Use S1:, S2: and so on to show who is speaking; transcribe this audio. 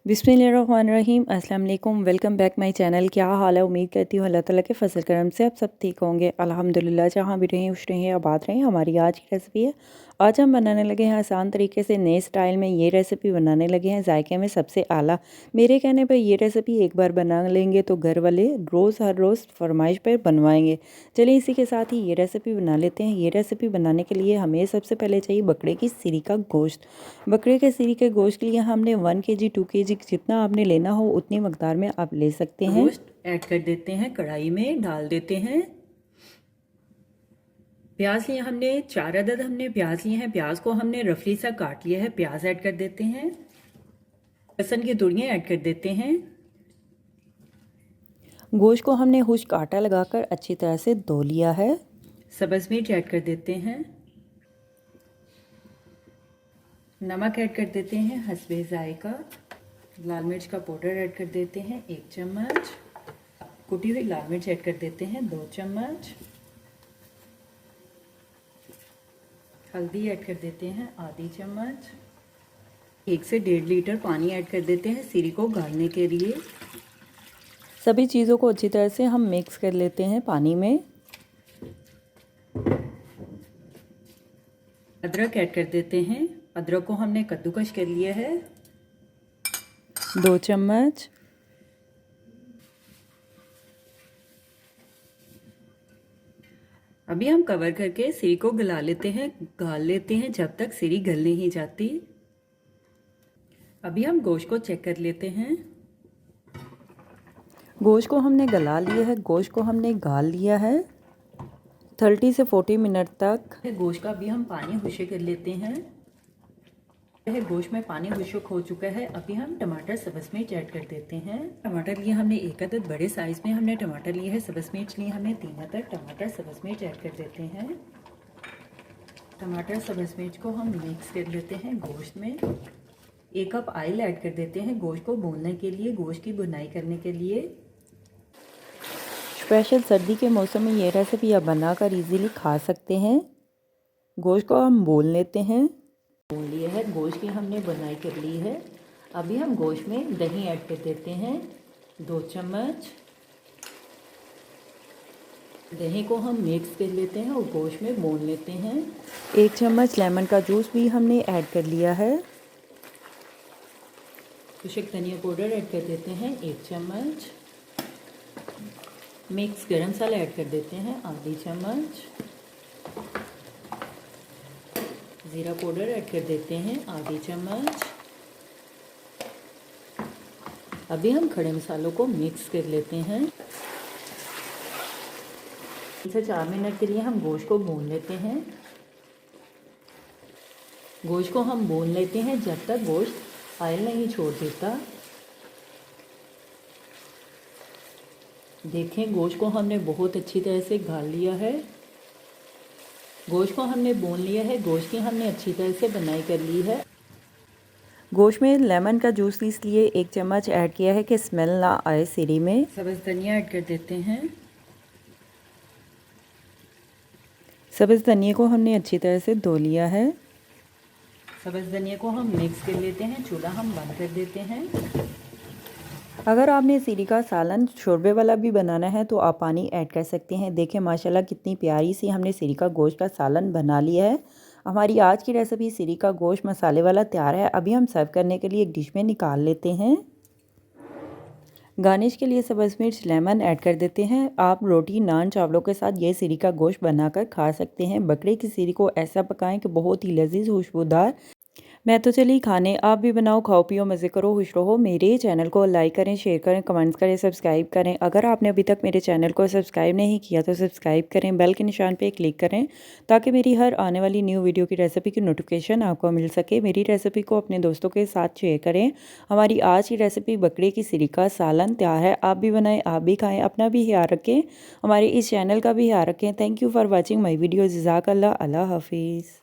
S1: बिस्मिल्लाहिर्रहमानिर्रहीम अस्सलाम वालेकुम। Welcome back my channel. क्या हाल है? उम्मीद करती हूँ अल्लाह ताला के फजल करम से आप सब ठीक होंगे। अल्हम्दुलिल्लाह, जहाँ भी रहें खुश रहें आबाद रहें। हमारी आज की रेसिपी है, आज हम बनाने लगे हैं आसान तरीके से नए स्टाइल में ये रेसिपी बनाने लगे हैं जायके में सबसे आला। मेरे कहने पर ये रेसिपी एक बार बना लेंगे तो घर वाले रोज़ हर रोज़ फरमाइश पर बनवाएंगे। चलिए इसी के साथ ही ये रेसिपी बना लेते हैं। ये रेसिपी बनाने के लिए हमें सबसे पहले चाहिए बकरे की सीरी का गोश्त। बकरे के सीरी के गोश्त के लिए हमने 1 kg 2 kg जितना आपने लेना हो उतनी मकदार में आप ले सकते हैं। गोश्त ऐड कर देते हैं, कढ़ाई में डाल देते हैं। प्याज लिए हमने 4 अदद हमने प्याज लिए हैं। प्याज को हमने रफली सा काट लिया है। प्याज ऐड कर देते हैं। लहसुन की तुड़ियाँ ऐड कर देते हैं। गोश्त को हमने खुश्क आटा लगाकर अच्छी तरह से धो लिया है। सब्ज़ मिर्च ऐड कर देते हैं। नमक ऐड कर देते हैं हस्बे जायका। लाल मिर्च का पाउडर ऐड कर देते हैं 1 चम्मच। कुटी हुई लाल मिर्च ऐड कर देते हैं 2 चम्मच। हल्दी ऐड कर देते हैं आधी चम्मच। 1 से 1.5 लीटर पानी ऐड कर देते हैं सीरी को गालने के लिए। सभी चीज़ों को अच्छी तरह से हम मिक्स कर लेते हैं पानी में। अदरक ऐड कर देते हैं। अदरक को हमने कद्दूकश कर लिया है 2 चम्मच। अभी हम कवर करके सीरी को गला लेते हैं, गाल लेते हैं जब तक सीरी गल नहीं जाती। अभी हम गोश्त को चेक कर लेते हैं। गोश्त को हमने गला लिया है, गोश्त को हमने गाल लिया है 30 से 40 मिनट तक। गोश्त का भी हम पानी खुश्क कर लेते हैं। गोश्त में पानी खुश्क हो चुका है। अभी हम टमाटर सब्ज़ मिर्च ऐड कर देते हैं। टमाटर लिए हमने 1 अदद बड़े साइज़ में हमने टमाटर लिए है। सब्ज़ मिर्च लिए हमने 3 अदद। टमाटर सब्ज़ मिर्च ऐड कर देते हैं। टमाटर सब्ज़ मिर्च को हम मिक्स कर लेते हैं गोश्त में। 1 कप ऑयल ऐड कर देते हैं गोश्त को भूनने के लिए, गोश्त की भुनाई करने के लिए। स्पेशल सर्दी के मौसम में ये रेसिपी आप बनाकर इजीली खा सकते हैं। गोश्त को हम भून लेते हैं। भून लिया है, गोश्त की हमने बनाई कर ली है। अभी हम गोश्त में दही ऐड कर देते हैं 2 चम्मच। दही को हम मिक्स कर लेते हैं और गोश्त में भून लेते हैं। 1 चम्मच लेमन का जूस भी हमने ऐड कर लिया है। खुश्क धनिया पाउडर ऐड कर देते हैं 1 चम्मच। मिक्स गरम मसाला ऐड कर देते हैं आधी चम्मच। ज़ीरा पाउडर ऐड कर देते हैं आधी चम्मच। अभी हम खड़े मसालों को मिक्स कर लेते हैं। 3 से 4 मिनट के लिए हम गोश्त को भून लेते हैं। गोश्त को हम भून लेते हैं जब तक गोश्त ऑयल नहीं छोड़ देता। देखें, गोश्त को हमने बहुत अच्छी तरह से गाल लिया है। गोश्त को हमने भून लिया है। गोश्त की हमने अच्छी तरह से बनाई कर ली है। गोश्त में लेमन का जूस इसलिए 1 चम्मच ऐड किया है कि स्मेल ना आए सीरी में। सब्ज़ धनिया ऐड कर देते हैं। सब्ज़ धनिया को हमने अच्छी तरह से धो लिया है। सब्ज़ धनिया को हम मिक्स कर लेते हैं। चूल्हा हम बंद कर देते हैं। अगर आपने सीरी का सालन शोरबे वाला भी बनाना है तो आप पानी ऐड कर सकते हैं। देखें माशाल्लाह कितनी प्यारी सी हमने सीरी का गोश्त का सालन बना लिया है। हमारी आज की रेसिपी सीरी का गोश्त मसाले वाला तैयार है। अभी हम सर्व करने के लिए एक डिश में निकाल लेते हैं। गार्निश के लिए सब्ज़ मिर्च लेमन ऐड कर देते हैं। आप रोटी नान चावलों के साथ ये सीरी का गोश्त बनाकर खा सकते हैं। बकरे की सीरी को ऐसा पकाएं कि बहुत ही लजीज खुशबूदार। मैं तो चली खाने, आप भी बनाओ, खाओ पियो, मज़े करो, खुश रहो। मेरे चैनल को लाइक करें, शेयर करें, कमेंट्स करें, सब्सक्राइब करें। अगर आपने अभी तक मेरे चैनल को सब्सक्राइब नहीं किया तो सब्सक्राइब करें, बेल के निशान पे क्लिक करें ताकि मेरी हर आने वाली न्यू वीडियो की रेसिपी की नोटिफिकेशन आपको मिल सके। मेरी रेसिपी को अपने दोस्तों के साथ शेयर करें। हमारी आज की रेसिपी बकरे की सीरी का सालन तैयार है। आप भी बनाएं, आप भी खाएँ, अपना भी ख्याल रखें, हमारे इस चैनल का भी ख्याल रखें। Thank you for watching my video. जज़ाकल्लाह। अल्लाह हाफिज़।